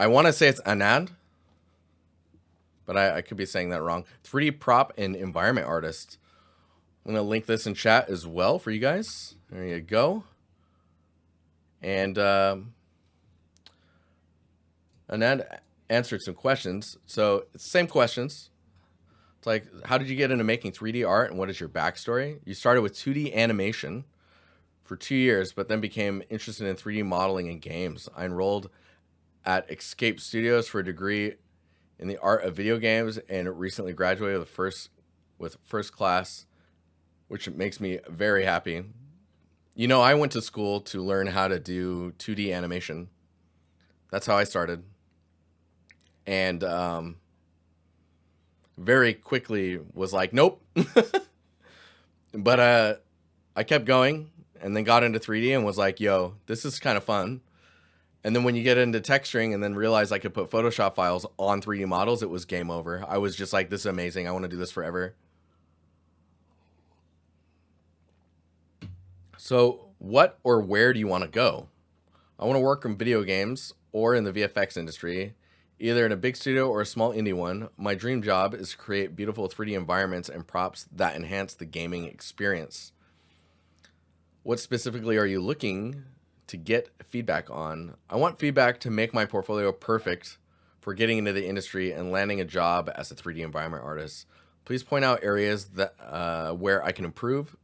I want to say it's Anand, but I could be saying that wrong. 3D prop and environment artist. I'm going to link this in chat as well for you guys. There you go. And Anand answered some questions. So it's the same questions. It's like, how did you get into making 3D art and what is your backstory? You started with 2D animation for 2 years, but then became interested in 3D modeling and games. I enrolled at Escape Studios for a degree in the art of video games and recently graduated with first class, which makes me very happy. You know, I went to school to learn how to do 2D animation. That's how I started. And very quickly was like, nope. But I kept going and then got into 3D and was like, yo, this is kind of fun. And then when you get into texturing and then realize I could put Photoshop files on 3D models, it was game over. I was just like, this is amazing. I want to do this forever. So what or where do you want to go? I want to work in video games or in the VFX industry, either in a big studio or a small indie one. My dream job is to create beautiful 3D environments and props that enhance the gaming experience. What specifically are you looking to get feedback on? I want feedback to make my portfolio perfect for getting into the industry and landing a job as a 3D environment artist. Please point out areas that where I can improve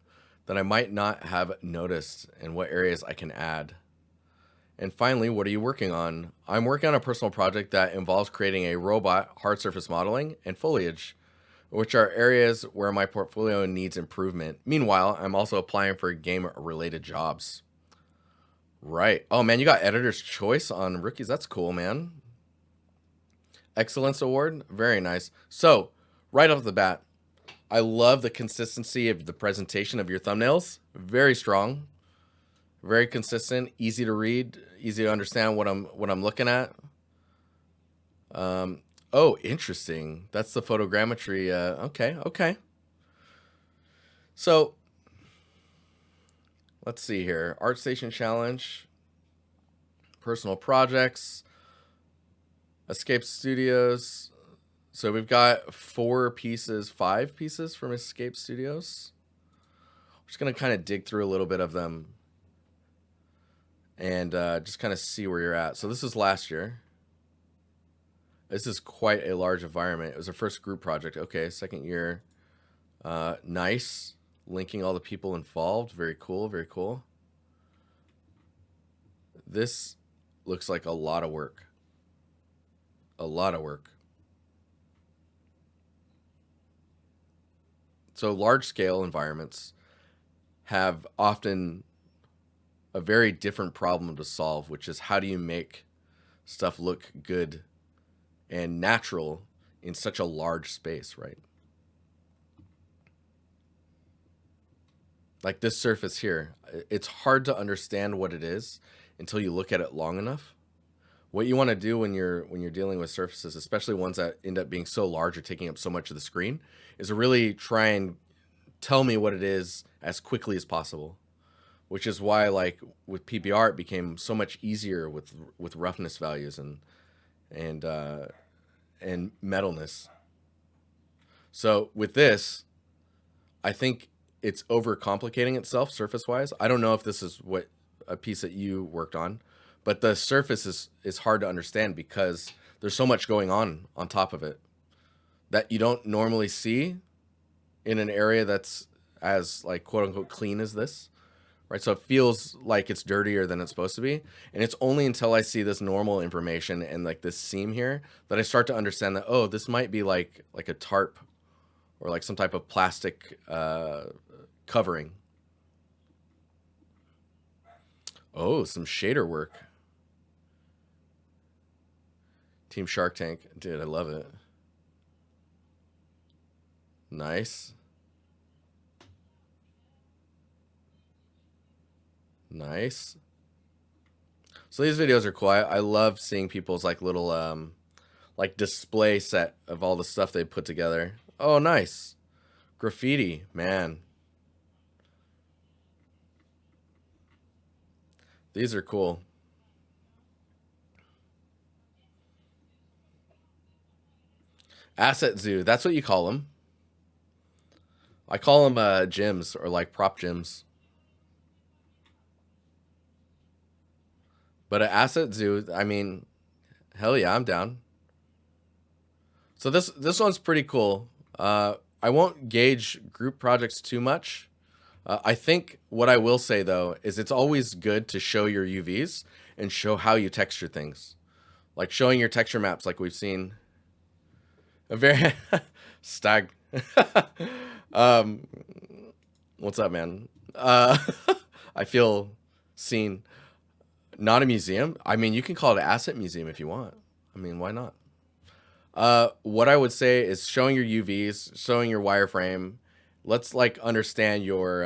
that I might not have noticed and what areas I can add. And finally, what are you working on? I'm working on a personal project that involves creating a robot, hard surface modeling, and foliage, which are areas where my portfolio needs improvement. Meanwhile, I'm also applying for game-related jobs. Right. Oh, man, you got Editor's Choice on Rookies. That's cool, man. Excellence Award. Very nice. So, right off the bat, I love the consistency of the presentation of your thumbnails. Very strong. Very consistent, easy to read, easy to understand what I'm looking at. Oh, interesting. That's the photogrammetry. Okay. So let's see here. Artstation challenge, personal projects, Escape Studios. So we've got 5 pieces from Escape Studios. I'm just gonna kind of dig through a little bit of them and just kind of see where you're at. So this is last year. This is quite a large environment. It was our first group project. Okay, second year. Nice. Linking all the people involved. Very cool, very cool. This looks like a lot of work. A lot of work. So large scale environments have often a very different problem to solve, which is how do you make stuff look good and natural in such a large space, right? Like this surface here, it's hard to understand what it is until you look at it long enough. What you want to do when you're dealing with surfaces, especially ones that end up being so large or taking up so much of the screen, is to really try and tell me what it is as quickly as possible. Which is why, like with PBR, it became so much easier with roughness values and metalness. So with this, I think it's overcomplicating itself surface-wise. I don't know if this is what a piece that you worked on, but the surface is hard to understand because there's so much going on top of it that you don't normally see in an area that's as like quote unquote clean as this. Right, so it feels like it's dirtier than it's supposed to be, and it's only until I see this normal information and like this seam here that I start to understand that, oh, this might be like a tarp or like some type of plastic covering. Oh, some shader work. Team Shark Tank, dude, I love it. Nice. Nice. So these videos are cool. I love seeing people's like little like display set of all the stuff they put together. Oh, nice. Graffiti, man. These are cool. Asset zoo. That's what you call them. I call them gyms or like prop gyms. But an asset zoo, I mean, hell yeah, I'm down. So this one's pretty cool. I won't gauge group projects too much. I think what I will say though is it's always good to show your UVs and show how you texture things, like showing your texture maps, like we've seen. A very stag. um, what's up, man? I feel seen. Not a museum. I mean, you can call it an asset museum if you want. I mean, why not? What I would say is showing your UVs, showing your wireframe. Let's like understand your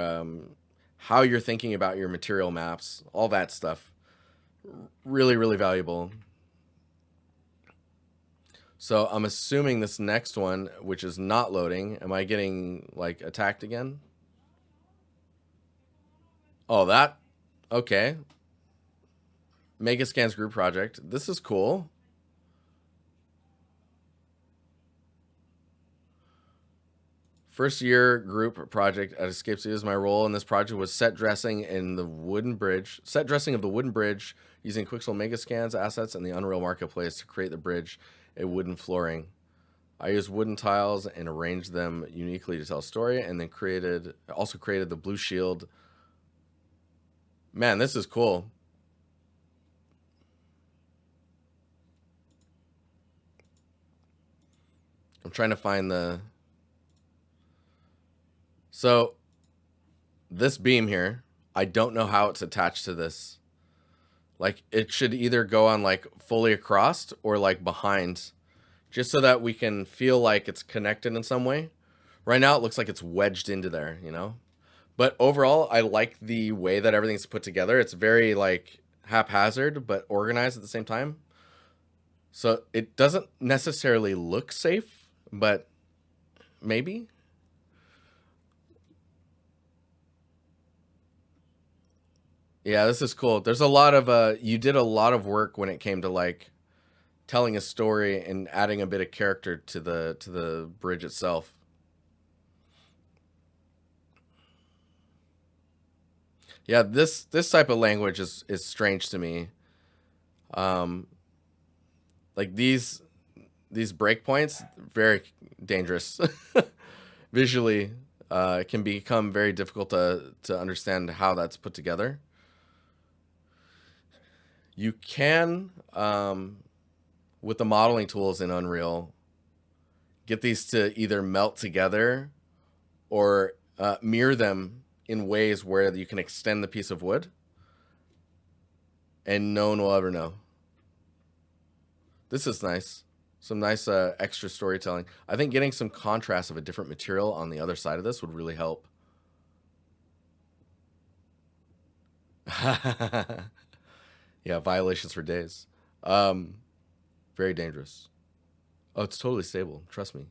how you're thinking about your material maps, all that stuff. Really, really valuable. So I'm assuming this next one, which is not loading, am I getting like attacked again? Oh, that okay. Megascans group project. This is cool. First year group project at Escape Studios. My role in this project was set dressing in the wooden bridge. Set dressing of the wooden bridge using Quixel Megascans assets and the Unreal Marketplace to create the bridge, a wooden flooring. I used wooden tiles and arranged them uniquely to tell a story, and then also created the blue shield. Man, this is cool. I'm trying to find the. So, this beam here, I don't know how it's attached to this. Like, it should either go on like fully across or like behind, just so that we can feel like it's connected in some way. Right now, it looks like it's wedged into there, you know? But overall, I like the way that everything's put together. It's very like haphazard, but organized at the same time. So it doesn't necessarily look safe, but maybe. Yeah, this is cool. There's a lot of you did a lot of work when it came to like telling a story and adding a bit of character to the bridge itself. Yeah, this type of language is strange to me. Um, like these breakpoints, very dangerous. Visually, it can become very difficult to understand how that's put together. You can, with the modeling tools in Unreal, get these to either melt together or mirror them in ways where you can extend the piece of wood, and no one will ever know. This is nice. Some nice extra storytelling. I think getting some contrast of a different material on the other side of this would really help. Yeah, violations for days. Very dangerous. Oh, it's totally stable. Trust me.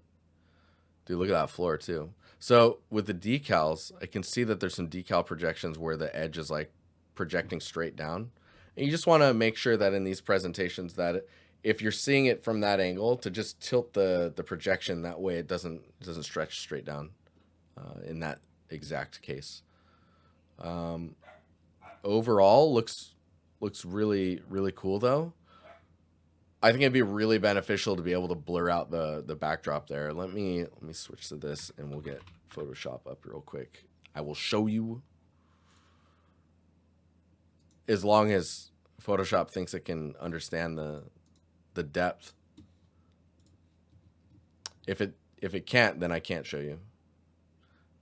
Dude, look at that floor too. So with the decals, I can see that there's some decal projections where the edge is like projecting straight down. And you just want to make sure that in these presentations that if you're seeing it from that angle, to just tilt the projection that way it doesn't stretch straight down in that exact case. Overall looks really really cool though. I think it'd be really beneficial to be able to blur out the backdrop there. Let me switch to this and we'll get Photoshop up real quick. I will show you, as long as Photoshop thinks it can understand the depth. If it can't, then I can't show you.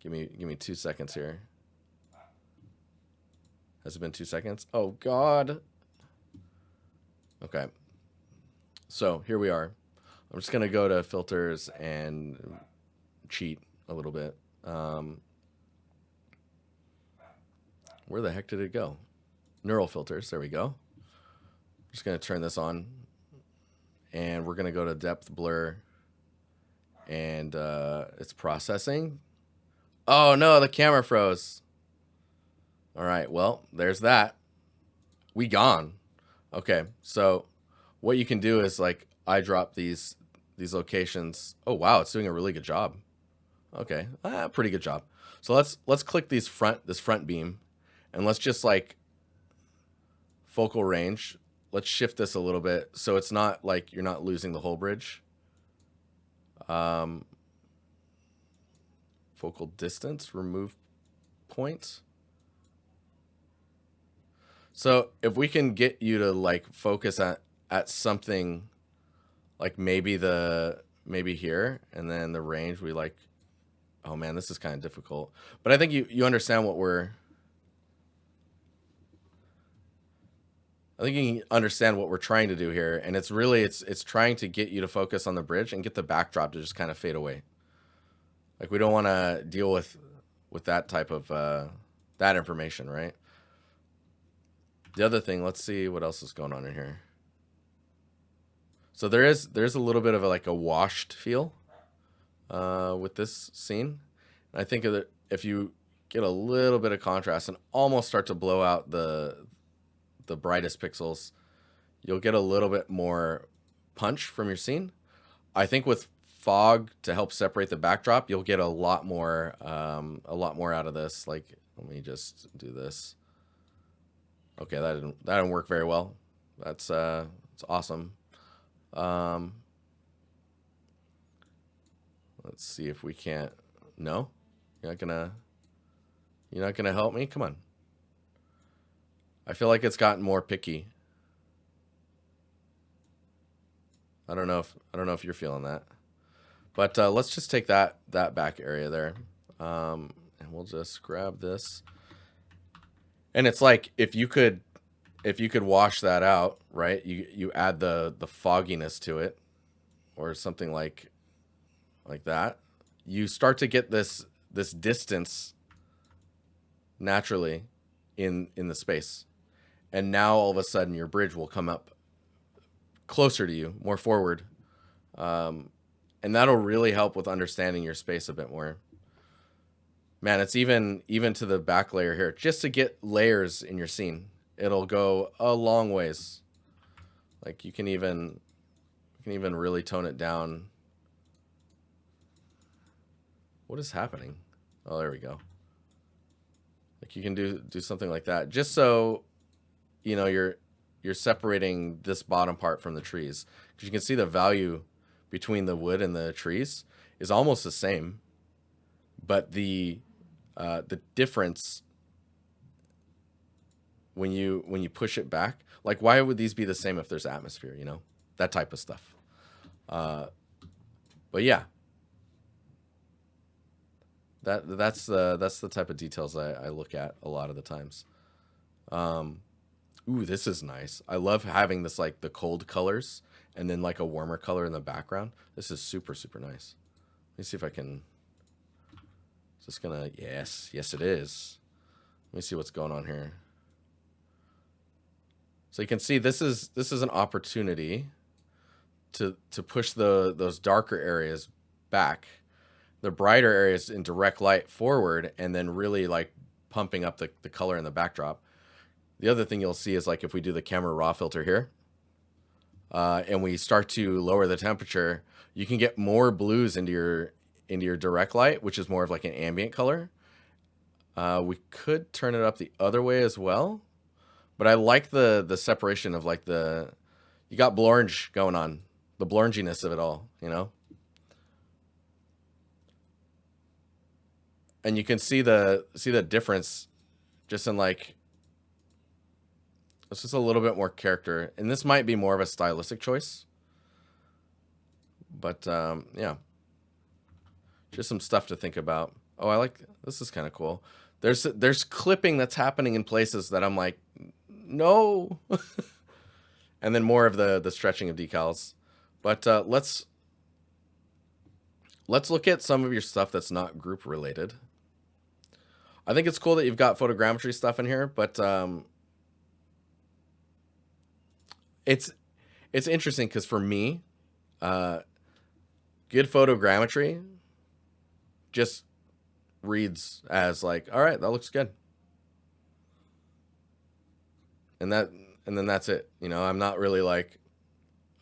Give me 2 seconds here. Has it been 2 seconds? Oh God. Okay. So here we are. I'm just gonna go to filters and cheat a little bit. Where the heck did it go? Neural filters. There we go. Just gonna turn this on, and we're gonna go to depth blur, and it's processing. Oh no, the camera froze. All right, well, there's that. We gone. Okay, so what you can do is like eyedrop these these locations. Oh wow, it's doing a really good job. Okay, pretty good job. So let's click this front beam, and let's just like focal range. Let's shift this a little bit so it's not like you're not losing the whole bridge. Focal distance, remove points. So if we can get you to like focus at something like maybe here, and then the range we like, oh man, this is kind of difficult. But I think you understand what we're trying to do here, and it's really it's trying to get you to focus on the bridge and get the backdrop to just kind of fade away. Like we don't want to deal with that type of that information, right? The other thing, let's see what else is going on in here. So there's a little bit of like a washed feel with this scene. And I think that if you get a little bit of contrast and almost start to blow out the brightest pixels, you'll get a little bit more punch from your scene. I think with fog to help separate the backdrop, you'll get a lot more out of this. Like, let me just do this. Okay, that didn't work very well. That's it's awesome. Let's see if we can't. No, you're not gonna help me. Come on. I feel like it's gotten more picky. I don't know if you're feeling that, but let's just take that back area there, and we'll just grab this. And it's like if you could wash that out, right? You add the fogginess to it, or something like that. You start to get this distance naturally in the space, and now all of a sudden your bridge will come up closer to you, more forward, and that'll really help with understanding your space a bit more. Man, it's even to the back layer here, just to get layers in your scene. It'll go a long ways. Like you can even really tone it down. What is happening? Oh, there we go. Like you can do something like that, just so you know you're separating this bottom part from the trees, because you can see the value between the wood and the trees is almost the same, but the difference when you push it back, like why would these be the same if there's atmosphere, you know, that type of stuff. But yeah, that's the type of details I look at a lot of the times. Ooh, this is nice. I love having this, like the cold colors and then like a warmer color in the background. This is super, super nice. Let me see if I can. Is this gonna? Yes, it is. Let me see what's going on here. So you can see this is an opportunity to push those darker areas back, the brighter areas in direct light forward, and then really like pumping up the color in the backdrop. The other thing you'll see is like if we do the camera raw filter here, and we start to lower the temperature, you can get more blues into your direct light, which is more of like an ambient color. We could turn it up the other way as well, but I like the separation of like you got blorge going on, the blorginess of it all, you know. And you can see the difference just in like, it's just a little bit more character, and this might be more of a stylistic choice, but yeah, just some stuff to think about. Oh, I like this. Is kind of cool. There's clipping that's happening in places that I'm like, no. And then more of the stretching of decals. But let's look at some of your stuff that's not group related. I think it's cool that you've got photogrammetry stuff in here, but it's interesting because for me, good photogrammetry just reads as like, all right, that looks good, and then that's it. You know, I'm not really like,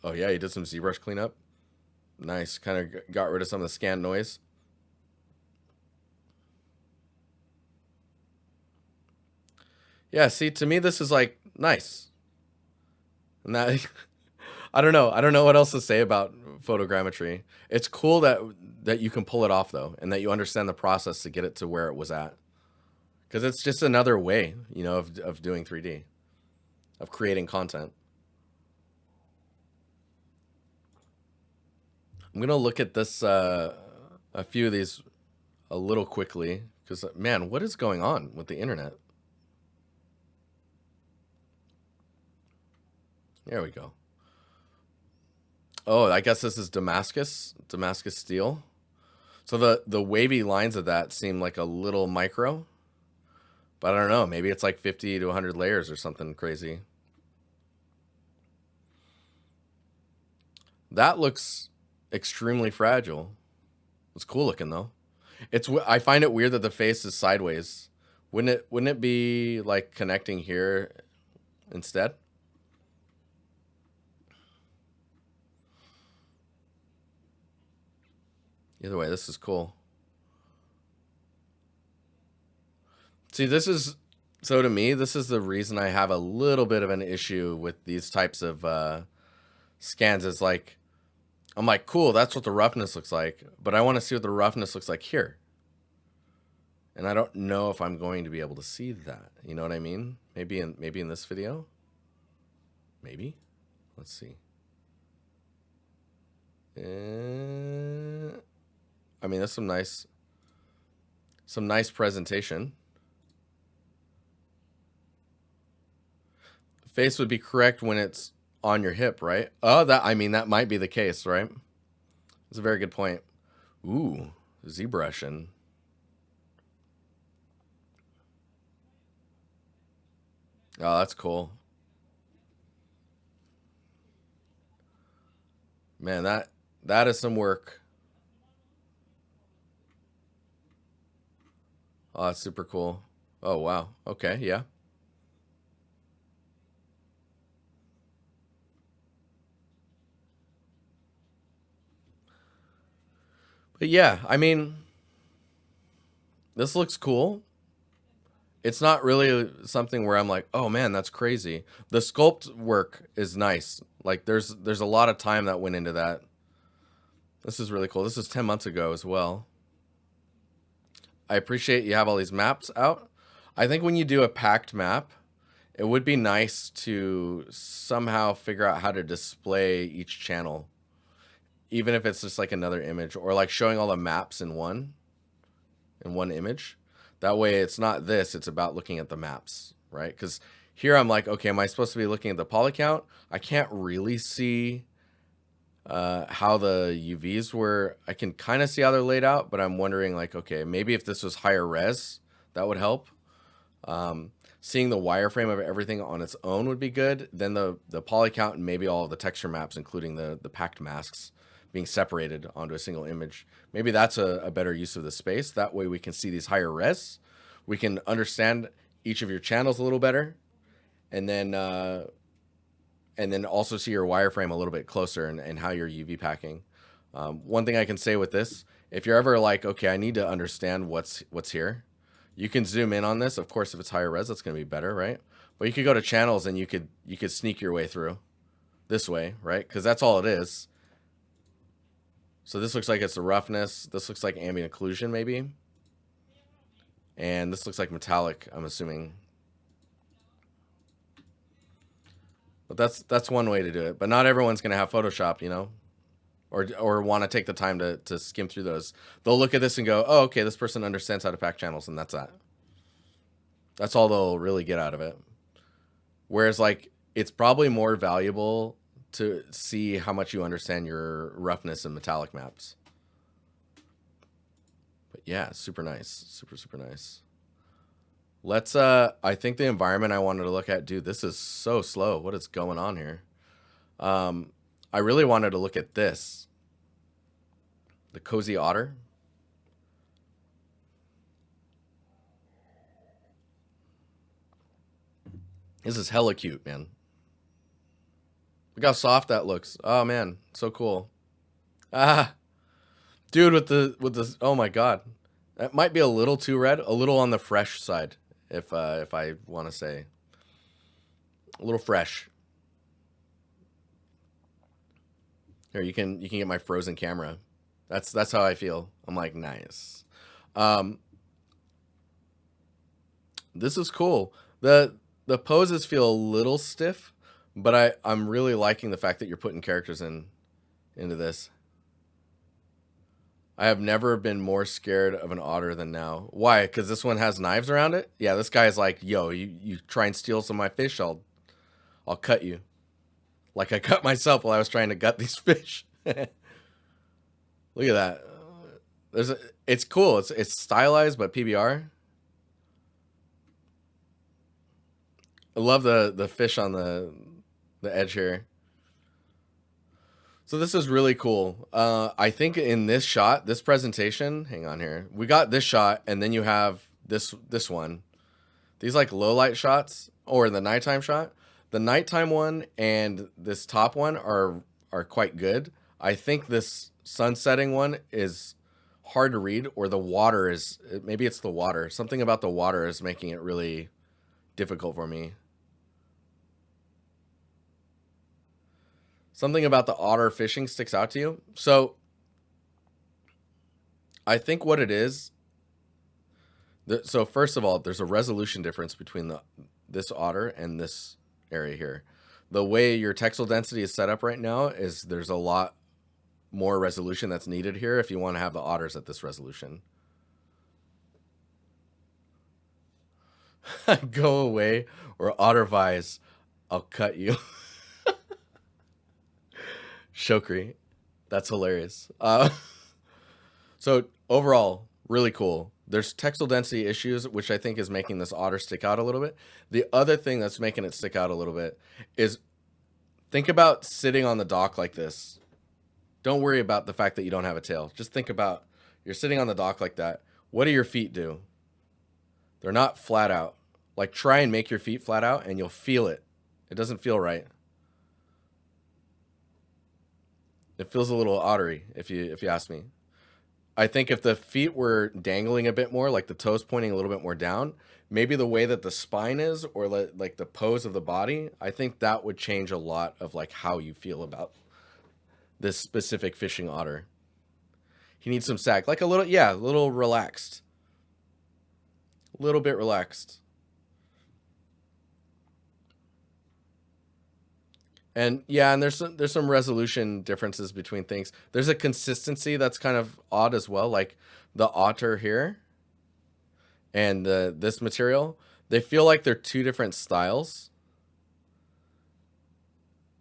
oh yeah, you did some ZBrush cleanup. Nice. Kind of got rid of some of the scan noise. Yeah, see, to me, this is like nice. And that, I don't know. I don't know what else to say about photogrammetry. It's cool that you can pull it off though, and that you understand the process to get it to where it was at. Because it's just another way, of doing 3D, of creating content. I'm gonna look at this, a few of these a little quickly, because man, what is going on with the internet? There we go. Oh, I guess this is Damascus steel. So the wavy lines of that seem like a little micro, but I don't know. Maybe it's like 50 to 100 layers or something crazy. That looks extremely fragile. It's cool looking though. I find it weird that the face is sideways. Wouldn't it be like connecting here instead? Either way, this is cool. See, so to me, this is the reason I have a little bit of an issue with these types of scans. Is like, I'm like, cool, that's what the roughness looks like, but I want to see what the roughness looks like here. And I don't know if I'm going to be able to see that. You know what I mean? Maybe in this video. Maybe. Let's see. I mean, that's some nice presentation. Face would be correct when it's on your hip, right? Oh, that might be the case, right? That's a very good point. Ooh, ZBrushing. Oh, that's cool. Man, that is some work. Oh, that's super cool. Oh, wow. Okay, yeah. But yeah, I mean, this looks cool. It's not really something where I'm like, oh man, that's crazy. The sculpt work is nice. Like there's a lot of time that went into that. This is really cool. This is 10 months ago as well. I appreciate you have all these maps out. I think when you do a packed map, it would be nice to somehow figure out how to display each channel, even if it's just like another image, or like showing all the maps in one image. That way it's not this, it's about looking at the maps, right? Because here I'm like, okay, am I supposed to be looking at the poly count? I can't really see how the UVs were. I can kind of see how they're laid out, but I'm wondering like, okay, maybe if this was higher res, that would help. Seeing the wireframe of everything on its own would be good. Then the poly count and maybe all of the texture maps, including the packed masks, being separated onto a single image. Maybe that's a better use of the space. That way we can see these higher res. We can understand each of your channels a little better. And then also see your wireframe a little bit closer and how you're UV packing. One thing I can say with this, if you're ever like, okay, I need to understand what's here, you can zoom in on this. Of course, if it's higher res, that's going to be better, right? But you could go to channels and you could sneak your way through this way, right? Because that's all it is. So this looks like it's the roughness. This looks like ambient occlusion maybe. And this looks like metallic, I'm assuming. But that's one way to do it. But not everyone's going to have Photoshop, or want to take the time to skim through those. They'll look at this and go, oh, okay, this person understands how to pack channels, and that's that. That's all they'll really get out of it. Whereas, like, it's probably more valuable to see how much you understand your roughness and metallic maps. But yeah, super nice. Super, super nice. Let's, I think the environment I wanted to look at, dude, this is so slow. What is going on here? I really wanted to look at this. The Cozy Otter. This is hella cute, man. Look how soft that looks. Oh man, so cool. Ah, dude, with the oh my god, that might be a little too red, a little on the fresh side, if I want to say a little fresh. Here, you can get my frozen camera. That's how I feel. I'm like, nice. Um, this is cool. The poses feel a little stiff, but I'm really liking the fact that you're putting characters into this. I have never been more scared of an otter than now. Why? Because this one has knives around it. Yeah, this guy is like, yo, you try and steal some of my fish, I'll cut you. Like I cut myself while I was trying to gut these fish. Look at that. There's a, it's cool. It's stylized, but PBR. I love the fish on the edge here. So this is really cool. I think in this shot, this presentation, hang on here. We got this shot, and then you have this one. These like low light shots or the nighttime shot. The nighttime one and this top one are quite good. I think this sunsetting one is hard to read, or the water is, maybe it's the water. Something about the water is making it really difficult for me. Something about the otter fishing sticks out to you. So I think what it is. So first of all, there's a resolution difference between this otter and this area here. The way your texel density is set up right now is there's a lot more resolution that's needed here if you want to have the otters at this resolution. Go away, or ottervise, I'll cut you. Shokri. That's hilarious. So overall, really cool. There's textile density issues, which I think is making this otter stick out a little bit. The other thing that's making it stick out a little bit is, think about sitting on the dock like this. Don't worry about the fact that you don't have a tail. Just think about, you're sitting on the dock like that. What do your feet do? They're not flat out. Like, try and make your feet flat out and you'll feel it. It doesn't feel right. It feels a little ottery, if you ask me. I think if the feet were dangling a bit more, like the toes pointing a little bit more down, maybe the way that the spine is, or like the pose of the body, I think that would change a lot of like how you feel about this specific fishing otter. He needs some sag, like a little, yeah, a little relaxed, a little bit relaxed. And yeah, and there's some resolution differences between things. There's a consistency that's kind of odd as well, like the otter here and this material. They feel like they're two different styles.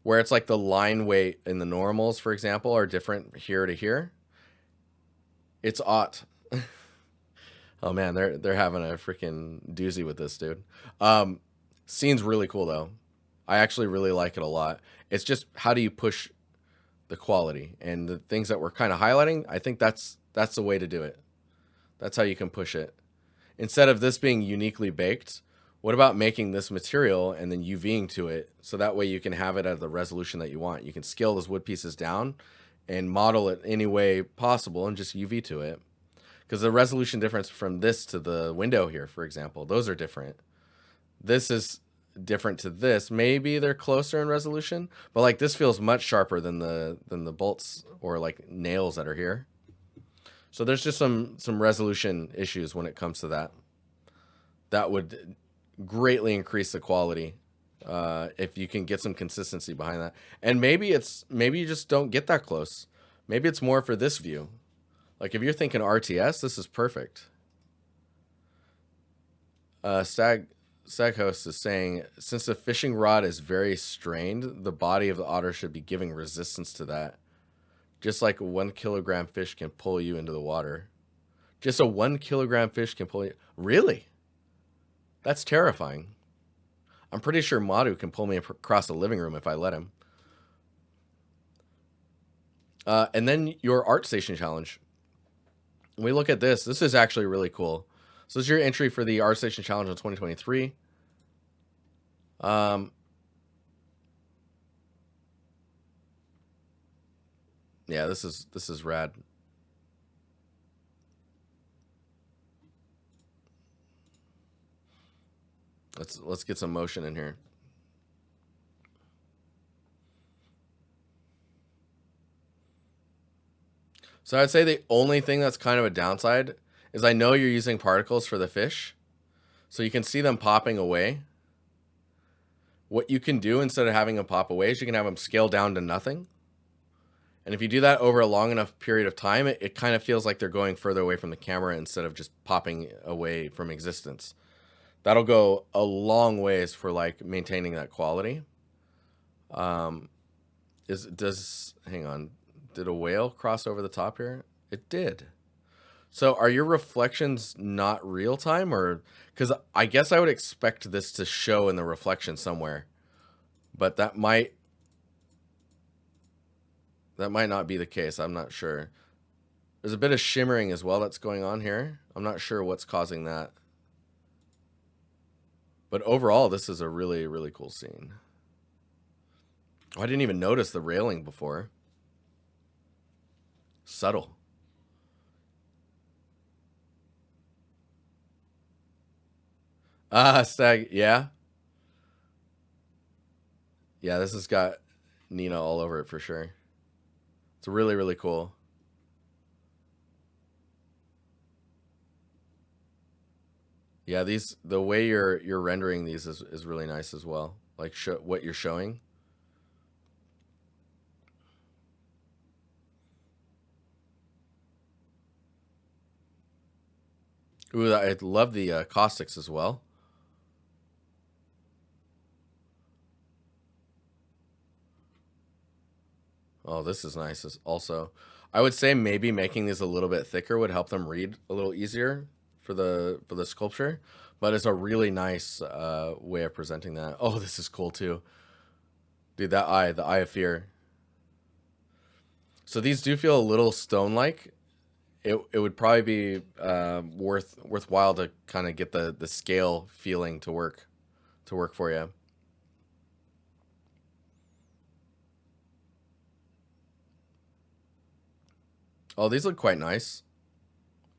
Where it's like the line weight in the normals, for example, are different here to here. It's odd. Oh man, they're having a freaking doozy with this, dude. Scene's really cool though. I actually really like it a lot. It's just, how do you push the quality and the things that we're kind of highlighting? I think that's the way to do it. That's how you can push it. Instead of this being uniquely baked, what about making this material and then UVing to it, so that way you can have it at the resolution that you want. You can scale those wood pieces down and model it any way possible and just UV to it. Because the resolution difference from this to the window here, for example, those are different. This is different to this. Maybe they're closer in resolution, but like this feels much sharper than the bolts or like nails that are here. So there's just some resolution issues when it comes to that. That would greatly increase the quality if you can get some consistency behind that. And maybe you just don't get that close. Maybe it's more for this view. Like if you're thinking RTS, this is perfect. Stag host is saying, since the fishing rod is very strained, the body of the otter should be giving resistance to that. Just like a 1 kilogram fish can pull you into the water. Just a 1 kilogram fish can pull you. Really? That's terrifying. I'm pretty sure Madhu can pull me across the living room if I let him. And then your Artstation challenge. When we look at this, this is actually really cool. So this is your entry for the Artstation challenge in 2023. Yeah, this is rad. Let's get some motion in here. So I'd say the only thing that's kind of a downside is I know you're using particles for the fish, so you can see them popping away. What you can do instead of having them pop away is you can have them scale down to nothing. And if you do that over a long enough period of time, it kind of feels like they're going further away from the camera instead of just popping away from existence. That'll go a long ways for like maintaining that quality. Hang on, did a whale cross over the top here? It did. So are your reflections not real time, or because I guess I would expect this to show in the reflection somewhere, but that might not be the case. I'm not sure. There's a bit of shimmering as well that's going on here. I'm not sure what's causing that. But overall, this is a really, really cool scene. Oh, I didn't even notice the railing before. Subtle. Stag, yeah. Yeah, this has got Nina all over it for sure. It's really, really cool. Yeah, the way you're rendering these is really nice as well. Like what you're showing. Ooh, I love the caustics as well. Oh, this is nice also. I would say maybe making these a little bit thicker would help them read a little easier for the sculpture, but it's a really nice way of presenting that. Oh, this is cool too. Dude, the eye of fear. So these do feel a little stone-like. It would probably be worthwhile to kind of get the scale feeling to work for you. Oh, these look quite nice.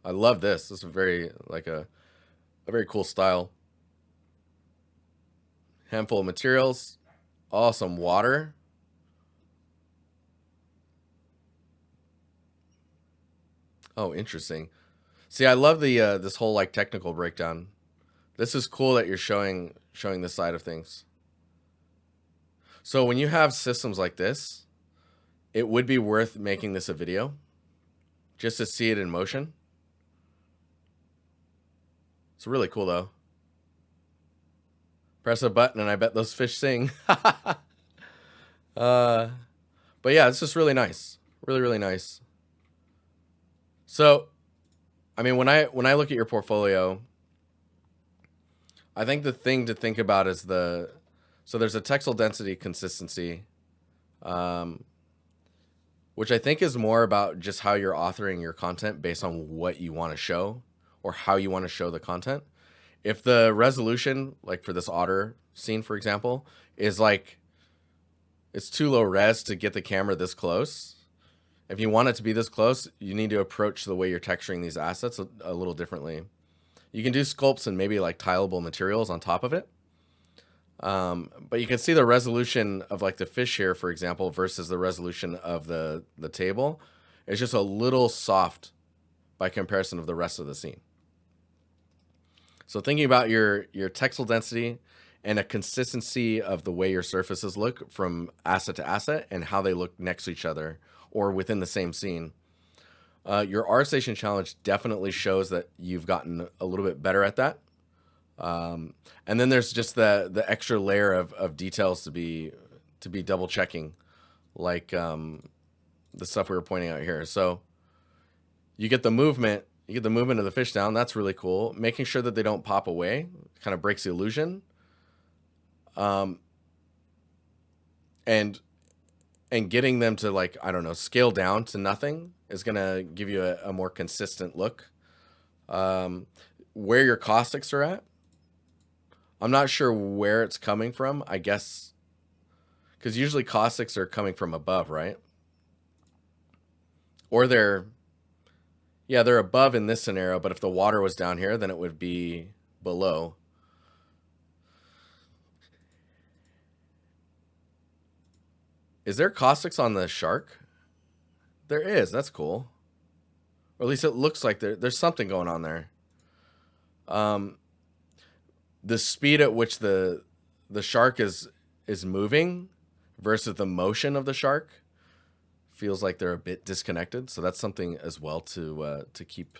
I love this. This is very like a very cool style. Handful of materials. Awesome water. Oh, interesting. See, I love the this whole like technical breakdown. This is cool that you're showing this side of things. So when you have systems like this, it would be worth making this a video just to see it in motion. It's really cool though. Press a button and I bet those fish sing. But yeah, it's just really nice. Really, really nice. So, I mean, when I look at your portfolio, I think the thing to think about is so there's a textile density consistency, which I think is more about just how you're authoring your content based on what you want to show or how you want to show the content. If the resolution, like for this otter scene, for example, is like it's too low res to get the camera this close. If you want it to be this close, you need to approach the way you're texturing these assets a little differently. You can do sculpts and maybe like tileable materials on top of it. But you can see the resolution of like the fish here, for example, versus the resolution of the table. It's just a little soft by comparison of the rest of the scene. So thinking about your textile density and a consistency of the way your surfaces look from asset to asset and how they look next to each other or within the same scene. Your Artstation challenge definitely shows that you've gotten a little bit better at that. And then there's just the extra layer of details to be double checking, like the stuff we were pointing out here. So you get the movement of the fish down. That's really cool. Making sure that they don't pop away kind of breaks the illusion. And getting them to like, I don't know, scale down to nothing is going to give you a more consistent look. Where your caustics are at, I'm not sure where it's coming from. I guess because usually caustics are coming from above, right? Or they're above in this scenario, but if the water was down here, then it would be below. Is there caustics on the shark? There is. That's cool. Or at least it looks like there's something going on there. The speed at which the shark is moving versus the motion of the shark feels like they're a bit disconnected. So that's something as well to keep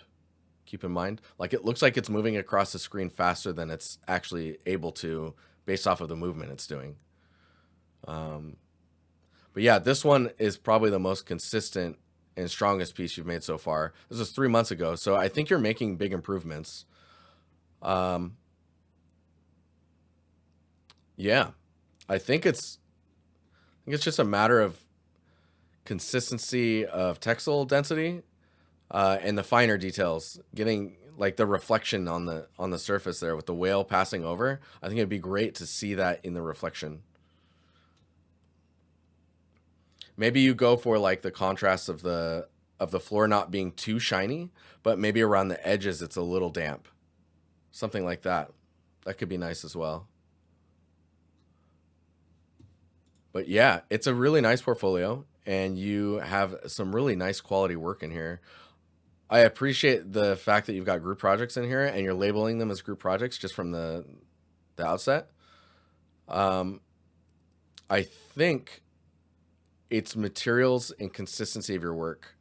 in mind. Like it looks like it's moving across the screen faster than it's actually able to based off of the movement it's doing. But yeah, this one is probably the most consistent and strongest piece you've made so far. This was 3 months ago, so I think you're making big improvements. Yeah, I think it's just a matter of consistency of textile density and the finer details, getting like the reflection on the surface there with the whale passing over. I think it'd be great to see that in the reflection. Maybe you go for like the contrast of the floor not being too shiny, but maybe around the edges it's a little damp. Something like that. That could be nice as well. But yeah, it's a really nice portfolio and you have some really nice quality work in here. I appreciate the fact that you've got group projects in here and you're labeling them as group projects just from the outset. I think it's materials and consistency of your work.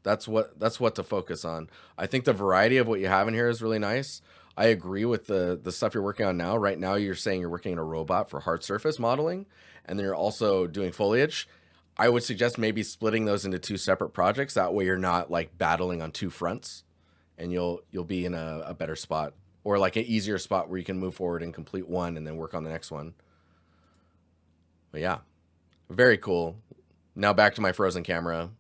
That's what to focus on. I think the variety of what you have in here is really nice. I agree with the stuff you're working on now. Right now, you're saying you're working in a robot for hard surface modeling, and then you're also doing foliage. I would suggest maybe splitting those into 2 separate projects. That way, you're not like battling on 2 fronts, and you'll be in a better spot or like an easier spot where you can move forward and complete one and then work on the next one. But yeah, very cool. Now back to my frozen camera.